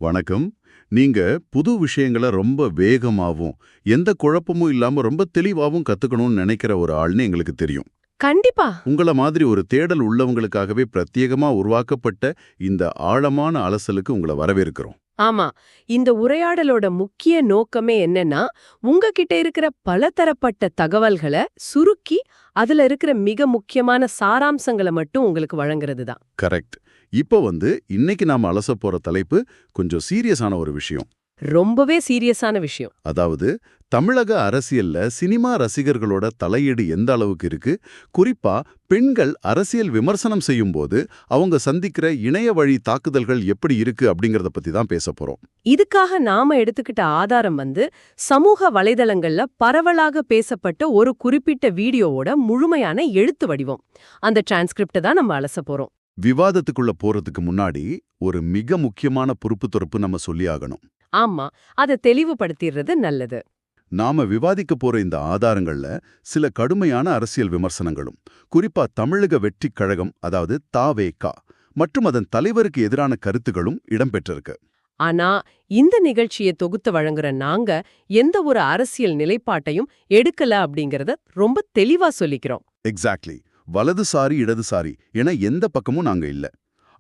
வணக்கம். நீங்க புது விஷயங்கள ரொம்ப வேகமாவும், எந்த குழப்பமும் இல்லாம ரொம்ப தெளிவாவும் கத்துக்கணும்னு நினைக்கிற ஒரு ஆள்னு எங்களுக்கு தெரியும். கண்டிப்பா. உங்கள மாதிரி ஒரு தேடல் உள்ளவங்களுக்காகவே பிரத்யேகமா உருவாக்கப்பட்ட இந்த ஆழமான அலசலுக்கு உங்கள வரவேற்கிறோம். ஆமா. இந்த உரையாடலோட முக்கிய நோக்கமே என்னன்னா, உங்ககிட்ட இருக்கிற பலதரப்பட்ட தகவல்கள சுருக்கி, அதுல இருக்கிற மிக முக்கியமான சாராம்சங்கள மட்டும் உங்களுக்கு வழங்குறது தான். கரெக்ட். இப்போ இன்னைக்கு நாம அலசப் போற தலைப்பு கொஞ்சம் சீரியஸான ஒரு விஷயம். ரொம்பவே சீரியஸான விஷயம். அதாவது தமிழக அரசியல்ல சினிமா ரசிகர்களோட தலையீடு எந்த அளவுக்கு இருக்கு, குறிப்பா பெண்கள் அரசியல் விமர்சனம் செய்யும்போது அவங்க சந்திக்கிற இணைய வழி தாக்குதல்கள் எப்படி இருக்கு அப்படிங்கறத பத்தி தான் பேச போறோம். இதுக்காக நாம எடுத்துக்கிட்ட ஆதாரம் சமூக வலைதளங்கள்ல பரவலாக பேசப்பட்ட ஒரு குறிப்பிட்ட வீடியோவோட முழுமையான எழுத்து வடிவம். அந்த டிரான்ஸ்கிரிப்ட தான் நம்ம அலச போறோம். விவாதத்துக்குள்ள போறதுக்கு முன்னாடி ஒரு மிக முக்கியமான பொறுப்பு தொறுப்பு நம்ம சொல்லி ஆகணும். ஆமா, அத தெளிவுபடுத்திடுறது நல்லது. நாம விவாதிக்க போற இந்த ஆதாரங்கள்ல சில கடுமையான அரசியல் விமர்சனங்களும், குறிப்பா தமிழக வெற்றிக் கழகம், அதாவது தவேகா மற்றும் அதன் தலைவருக்கு எதிரான கருத்துகளும் இடம்பெற்றிருக்கு. ஆனா இந்த நிகழ்ச்சியை தொகுத்து வழங்குற நாங்க எந்த ஒரு அரசியல் நிலைப்பாட்டையும் எடுக்கல அப்படிங்கறத ரொம்ப தெளிவா சொல்லிக்கிறோம். எக்ஸாக்ட்லி. வலதுசாரி இடதுசாரி என எந்த பக்கமும் நாங்க இல்ல.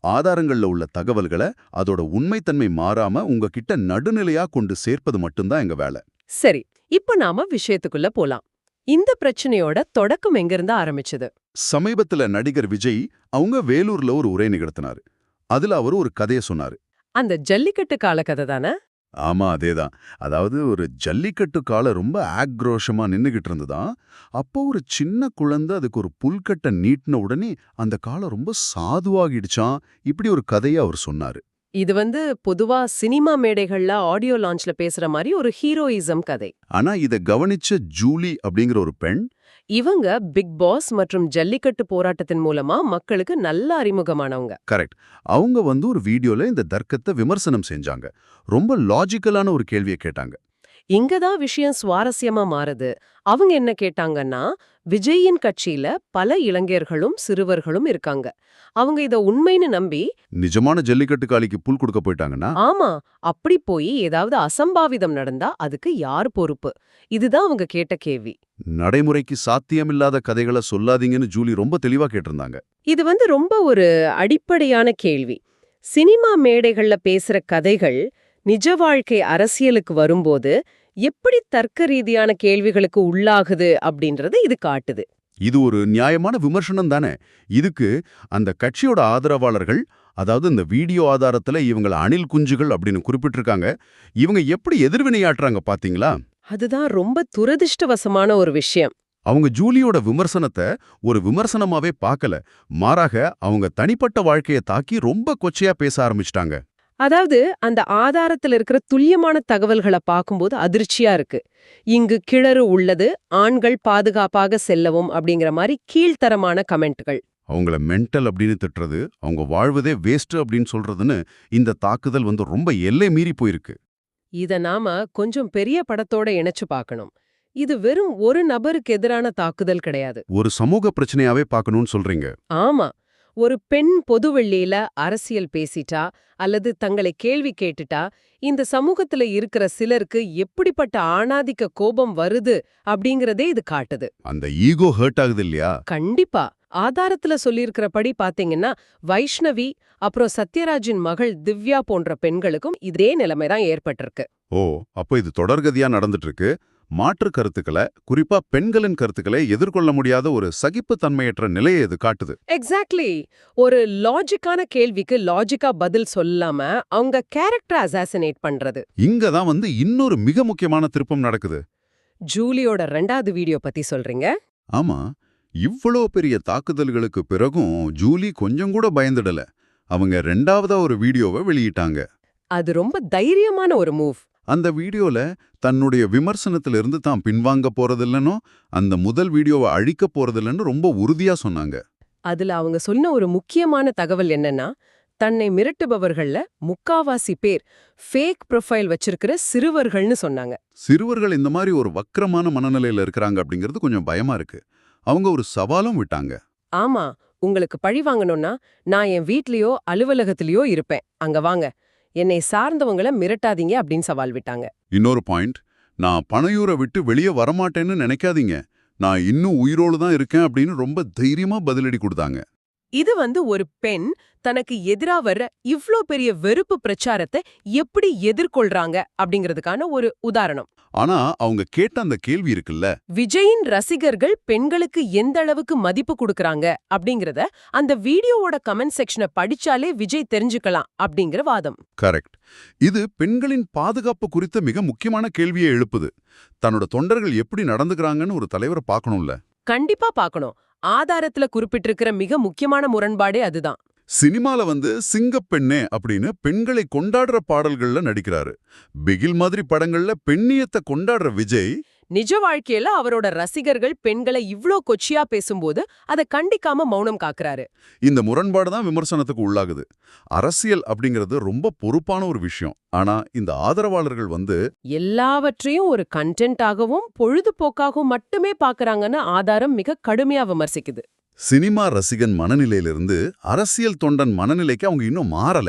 ஆதாரங்கள்ல உள்ள தகவல்களை அதோட உண்மைத்தன்மை மாறாம உங்ககிட்ட நடுநிலையா கொண்டு சேர்ப்பது மட்டும்தான் எங்க வேலை. சரி, இப்ப நாம விஷயத்துக்குள்ள போலாம். இந்த பிரச்சனையோட தொடக்கம் எங்கிருந்து ஆரம்பிச்சது? சமீபத்துல நடிகர் விஜய் அவங்க வேலூர்ல ஒரு உரை நிகழ்த்தினாரு. அதுல அவர் ஒரு கதையை சொன்னாரு. அந்த ஜல்லிக்கட்டு கால கதை தானே? ஆமா, அதேதான். அதாவது ஒரு ஜல்லிக்கட்டு காளை ரொம்ப ஆக்ரோஷமா நின்னுகிட்டு இருந்ததாம். அப்போ ஒரு சின்ன குழந்தை அதுக்கு ஒரு புல்கட்டை நீட்டின உடனே அந்த காளை ரொம்ப சாதுவாகிடுச்சாம். இப்படி ஒரு கதையை அவர் சொன்னாரு. இது பொதுவா சினிமா மேடைகள்ல ஆடியோ லான்ச்ல பேசுற மாதிரி ஒரு ஹீரோயிசம் கதை. ஆனா இத கவனிச்ச ஜூலி அப்படிங்கிற ஒரு பெண், இவங்க பிக் பாஸ் மற்றும் ஜல்லிக்கட்டு போராட்டத்தின் மூலமா மக்களுக்கு நல்ல அறிமுகமானவங்க. கரெக்ட், அவங்க ஒரு வீடியோல இந்த தர்க்கத்தை விமர்சனம் செஞ்சாங்க. ரொம்ப லாஜிக்கலான ஒரு கேள்வியை கேட்டாங்க. இங்கதான் விஷயம் சுவாரஸ்யமா மாறுது. அவங்க என்ன கேட்டாங்கன்னா, விஜயின் கட்சியில பல இளைஞர்களும் சிறுவர்களும் இருக்காங்க. அவங்க இத உண்மைன்னு நம்பி, நிஜமான ஜல்லிக்கட்டு காளிக்கு புல் கொடுக்க போயிட்டாங்கன்னா, ஆமா, அப்படி போய் ஏதாவது அசம்பாவிதம் நடந்தா அதுக்கு யார் பொறுப்பு? இதுதான் அவங்க கேட்ட கேள்வி. நடைமுறைக்கு சாத்தியமில்லாத கதைகளை சொல்லாதீங்கன்னு ஜூலி ரொம்ப தெளிவா கேட்டிருந்தாங்க. இது ரொம்ப ஒரு அடிப்படையான கேள்வி. சினிமா மேடைகள்ல பேசுற கதைகள் நிஜ வாழ்க்கை அரசியலுக்கு வரும்போது எப்படி தர்க்க ரீதியான கேள்விகளுக்கு உள்ளாகுது அப்படின்றது இது காட்டுது. இது ஒரு நியாயமான விமர்சனம் தானே. இதுக்கு அந்த கட்சியோட ஆதரவாளர்கள், அதாவது இந்த வீடியோ ஆதாரத்துல இவங்கள அணில் குஞ்சுகள் அப்படின்னு குறிப்பிட்டிருக்காங்க. இவங்க எப்படி எதிர்வினையாற்றுறாங்க பாத்தீங்களா? அதுதான் ரொம்ப துரதிர்ஷ்டவசமான ஒரு விஷயம். அவங்க ஜூலியோட விமர்சனத்தை ஒரு விமர்சனமாவே பார்க்கல. மாறாக அவங்க தனிப்பட்ட வாழ்க்கையை தாக்கி ரொம்ப கொச்சையா பேச ஆரம்பிச்சிட்டாங்க. அதாவது அந்த ஆதாரத்துல இருக்கிற துல்லியமான தகவல்களை பார்க்கும்போது அதிர்ச்சியா இருக்கு. இங்கு கிணறு உள்ளது, ஆண்கள் பாதுகாப்பாக செல்லவும் அப்படிங்கிற மாதிரி கீழ்த்தரமான கமெண்ட்கள். அவங்கள மென்டல் அப்படின்னு திட்டுறது, அவங்க வாழ்வதே வேஸ்ட் அப்படின்னு சொல்றதுன்னு இந்த தாக்குதல் ரொம்ப எல்லை மீறி போயிருக்கு. இத நாம கொஞ்சம் பெரிய படத்தோட இணைச்சு பார்க்கணும். இது வெறும் ஒரு நபருக்கு எதிரான தாக்குதல் கிடையாது. ஒரு சமூக பிரச்சனையாவே பார்க்கணும்னு சொல்றீங்க. ஆமா, ஒரு பெண் பொதுவெளியில அரசியல் பேசிட்டா அல்லது தங்களை கேள்வி கேட்டுட்டா இந்த சமூகத்துல இருக்கிற சிலருக்கு எப்படிப்பட்ட ஆணாதிக்க கோபம் வருது அப்படிங்கறதே இது காட்டுது. அந்த ஈகோ ஹர்ட் ஆகுது இல்லையா? கண்டிப்பா. ஆதாரத்துல சொல்லியிருக்கிறபடி பாத்தீங்கன்னா, வைஷ்ணவி அப்புறம் சத்யராஜின் மகள் திவ்யா போன்ற பெண்களுக்கும் இதே நிலைமைதான் ஏற்பட்டிருக்கு. ஓ, அப்போ இது தொடர்கதியா நடந்துட்டு இருக்கு. மாற்று கருத்துக்களை, குறிப்பா பெண்களின் கருத்துக்களை எதிர்கொள்ள முடியாத ஒரு சகிப்புத்தன்மையற்ற நிலையை இது காட்டுது. எக்ஸாக்ட்லி. ஒரு லாஜிக்கான கேள்விக்கு லாஜிக்கா பதில் சொல்லாம அவங்க கேரக்டர் அசாசினேட் பண்றது. இங்க தான் இன்னொரு மிக முக்கியமான திருப்பம் நடக்குது. ஜூலியோட 2வது வீடியோ பத்தி சொல்றீங்க? ஆமா, இவ்வளோ பெரிய தாக்குதல்களுக்கு பிறகும் ஜூலி கொஞ்சம் கூட பயந்துடல. அவங்க 2வதா ஒரு வீடியோவை வெளியிட்டாங்க. அது ரொம்ப தைரியமான ஒரு மூவ். அந்த வீடியோல தன்னுடைய விமர்சனத்திலிருந்து தான் பின்வாங்க போறதில்லனோ, அந்த முதல் வீடியோவை அழிக்க போறதில்லன்னு ரொம்ப உறுதியா சொன்னாங்க. அதுல அவங்க சொன்ன ஒரு முக்கியமான தகவல் என்னன்னா, தன்னை மிரட்டுபவர்கள்ல முக்காவாசி பேர் ஃபேக் ப்ரொஃபைல் வச்சிருக்கிற சிறுவர்கள்னு சொன்னாங்க. சிறுவர்கள் இந்த மாதிரி ஒரு வக்ரமான மனநிலையில இருக்கிறாங்க அப்படிங்கிறது கொஞ்சம் பயமா இருக்கு. அவங்க ஒரு சவாலும் விட்டாங்க. ஆமா, உங்களுக்கு பழி வாங்கணும்னா நான் என் வீட்லயோ அலுவலகத்திலயோ இருப்பேன், அங்க வாங்க. என்னை சார்ந்தவங்கள மிரட்டாதீங்க அப்படின்னு சவால் விட்டாங்க. இன்னொரு பாயிண்ட், நான் பனையூரை விட்டு வெளியே வரமாட்டேன்னு நினைக்காதீங்க, நான் இன்னும் உயிரோடு தான் இருக்கேன் அப்படின்னு ரொம்ப தைரியமா பதிலடி கொடுத்தாங்க. இது ஒரு பெண் தனக்கு எதிரா வர்ற இவ்ளோ பெரிய வெறுப்பு பிரச்சாரத்தை எப்படி எதிர்கொள்றாங்க அப்படிங்கிறதுக்கான ஒரு உதாரணம். ஆனா அவங்க கேட்ட அந்த கேள்வி இருக்குல்ல, விஜயின் ரசிகர்கள் பெண்களுக்கு எந்த அளவுக்கு மதிப்பு கொடுக்கறாங்க அப்படிங்கறத அந்த வீடியோவோட கமெண்ட் செக்ஷனை படிச்சாலே விஜய் தெரிஞ்சுக்கலாம் அப்படிங்கிற வாதம். கரெக்ட். இது பெண்களின் பாதுகாப்பு குறித்த மிக முக்கியமான கேள்வியை எழுப்புது. தன்னோட தொண்டர்கள் எப்படி நடந்துக்கிறாங்கன்னு ஒரு தலைவரை பார்க்கணும்ல. கண்டிப்பா பார்க்கணும். ஆதாரத்துல குறிப்பிட்டிருக்கிற மிக முக்கியமான முரண்பாடே அதுதான். சினிமால சிங்கப்பெண்ணே அப்படின்னு பெண்களை கொண்டாடுற பாடல்கள்ல நடிக்கிறாரு. பிகில் மாதிரி படங்கள்ல பெண்ணியத்தை கொண்டாடுற விஜய் நிஜ வாழ்க்கையில அவரோட ரசிகர்கள் பெண்களை இவ்ளோ கொச்சியா பேசும்போது அதை கண்டிக்காம மௌனம் காக்குறாரு. இந்த முரண்பாடு தான் விமர்சனத்துக்கு உள்ளாகுது. அரசியல் அப்படிங்கிறது ரொம்ப பொறுப்பான ஒரு விஷயம். ஆனா இந்த ஆதரவாளர்கள் எல்லாவற்றையும் ஒரு கண்டென்ட்டாகவும் பொழுதுபோக்காகவும் மட்டுமே பாக்குறாங்கன்னு ஆதாரம் மிக கடுமையா விமர்சிக்குது. சினிமா ரசிகன் மனநிலையிலிருந்து அரசியல் தொண்டன் மனநிலைக்கு அவங்க இன்னும் மாறல.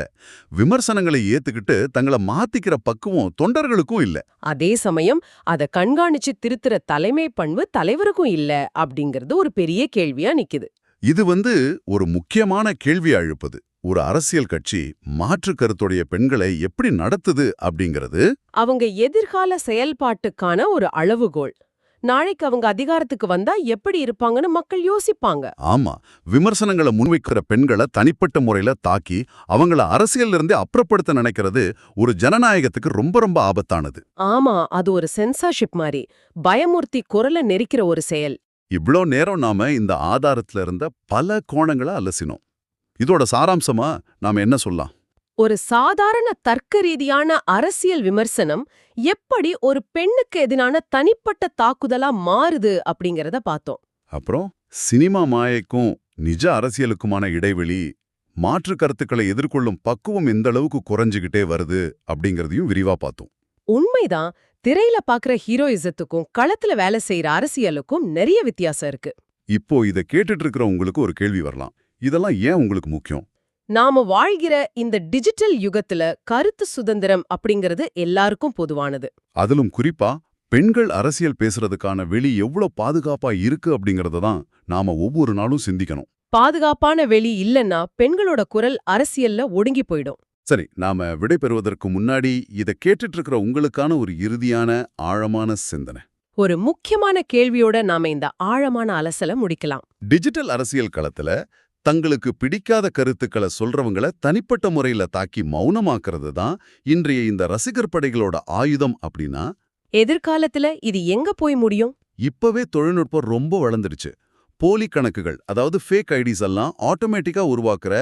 விமர்சனங்களை ஏத்துக்கிட்டு தங்களை மாத்திக்கிற பக்குவம் தொண்டர்களுக்கும் இல்ல. அதே சமயம் அதை கண்காணிச்சு திருத்துற தலைமை பண்பு தலைவருக்கும் இல்ல அப்படிங்கிறது ஒரு பெரிய கேள்வியா நிக்குது. இது ஒரு முக்கியமான கேள்வியா எழுப்புது. ஒரு அரசியல் கட்சி மாற்று கருத்துடைய பெண்களை எப்படி நடத்துது அப்படிங்கிறது அவங்க எதிர்கால செயல்பாட்டுக்கான ஒரு அளவுகோல். நாளைக்கு அவங்க அதிகாரத்துக்கு வந்தா எப்படி இருப்பாங்கன்னு மக்கள் யோசிப்பாங்க. ஆமா, விமர்சனங்களை முன்வைக்கிற பெண்களை தனிப்பட்ட முறையில தாக்கி அவங்கள அரசியல்ல இருந்தே அப்புறப்படுத்த நினைக்கிறது ஒரு ஜனநாயகத்துக்கு ரொம்ப ரொம்ப ஆபத்தானது. ஆமா, அது ஒரு சென்சார்ஷிப் மாதிரி பயமுறுத்தி குரலை நெரிக்கிற ஒரு செயல். இவ்ளோ நேரம் நாம இந்த ஆதாரத்துல இருந்த பல கோணங்களை அலசினோம். இதோட சாராம்சமா நாம என்ன சொல்லலாம்? ஒரு சாதாரண தர்க்க ரீதியான அரசியல் விமர்சனம் எப்படி ஒரு பெண்ணுக்கு எதிரான தனிப்பட்ட தாக்குதலா மாறுது அப்படிங்கறத பார்த்தோம். அப்புறம் சினிமா மாயைக்கும் நிஜ அரசியலுக்குமான இடைவெளி, மாற்று கருத்துக்களை எதிர்கொள்ளும் பக்குவம் எந்த அளவுக்கு குறைஞ்சுகிட்டே வருது அப்படிங்கறதையும் விரிவா பார்த்தோம். உண்மைதான், திரையில பாக்குற ஹீரோயிசத்துக்கும் களத்துல வேலை செய்யற அரசியலுக்கும் நிறைய வித்தியாசம் இருக்கு. இப்போ இதை கேட்டுட்டு இருக்கிற உங்களுக்கு ஒரு கேள்வி வரலாம், இதெல்லாம் ஏன் உங்களுக்கு முக்கியம்? நாம வாழ்கிற இந்த டிஜிட்டல் யுகத்துல கருத்து சுதந்திரம் அப்படிங்கிறது எல்லாருக்கும் பொதுவானது. அதிலும் குறிப்பா பெண்கள் அரசியல் பேசுறதுக்கான வெளி எவ்வளவு பாதுகாப்பா இருக்கு அப்படிங்கறத தான் நாம ஒவ்வொரு நாளும் சிந்திக்கணும். பாதுகாப்பான வெளி இல்லைன்னா பெண்களோட குரல் அரசியல்ல ஒடுங்கி போயிடும். சரி, நாம விடை பெறுவதற்கு முன்னாடி இதை கேட்டுட்டு இருக்கிற உங்களுக்கான ஒரு இறுதியான ஆழமான சிந்தனை. ஒரு முக்கியமான கேள்வியோட நாம இந்த ஆழமான அலசலை முடிக்கலாம். டிஜிட்டல் அரசியல் களத்துல தங்களுக்கு பிடிக்காத கருத்துக்களை சொல்றவங்கள தனிப்பட்ட முறையில தாக்கி மௌனமாக்குறது தான் இன்றைய இந்த ரசிகர் படைகளோட ஆயுதம் அப்படின்னா, எதிர்காலத்துல இது எங்க போய் முடியும்? இப்பவே தொழில்நுட்பம் ரொம்ப வளர்ந்துடுச்சு. போலி கணக்குகள், அதாவது ஃபேக் ஐடிஸ் எல்லாம் ஆட்டோமேட்டிக்கா உருவாக்குற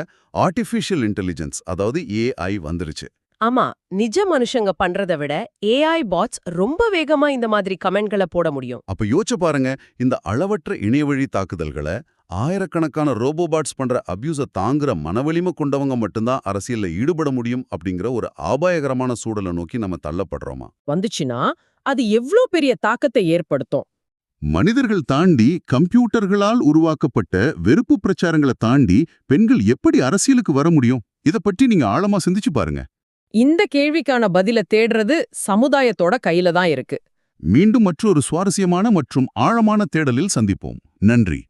ஆர்டிஃபிஷியல் இன்டெலிஜென்ஸ், அதாவது AI வந்துருச்சு. ஆமா, நிஜ மனுஷங்க பண்றதை விட AI பாட்ஸ் ரொம்ப வேகமா இந்த மாதிரி கமெண்ட்களை போட முடியும். அப்ப யோசிச்சு பாருங்க, இந்த அளவற்ற இணையவழி தாக்குதல்களை, ஆயிரக்கணக்கான ரோபோபாட்ஸ் பண்ற அபியூஸ தாங்குற மனவலிமை கொண்டவங்க மட்டும்தான் அரசியல்ல ஈடுபட முடியும் அப்படிங்கிற ஒரு ஆபாயகரமான சூழலை நோக்கி நம்ம தள்ளப்படுறோமா? வந்துச்சுன்னா அது எவ்ளோ பெரிய தாக்கத்தை ஏற்படுத்தும். மனிதர்கள் தாண்டி கம்ப்யூட்டர்களால் உருவாக்கப்பட்ட வெறுப்பு பிரச்சாரங்களை தாண்டி பெண்கள் எப்படி அரசியலுக்கு வர முடியும்? இத பற்றி நீங்க ஆழமா சிந்திச்சு பாருங்க. இந்த கேள்விக்கான பதில தேடுறது சமுதாயத்தோட கையில தான் இருக்கு. மீண்டும் மற்றொரு சுவாரஸ்யமான மற்றும் ஆழமான தேடலில் சந்திப்போம். நன்றி.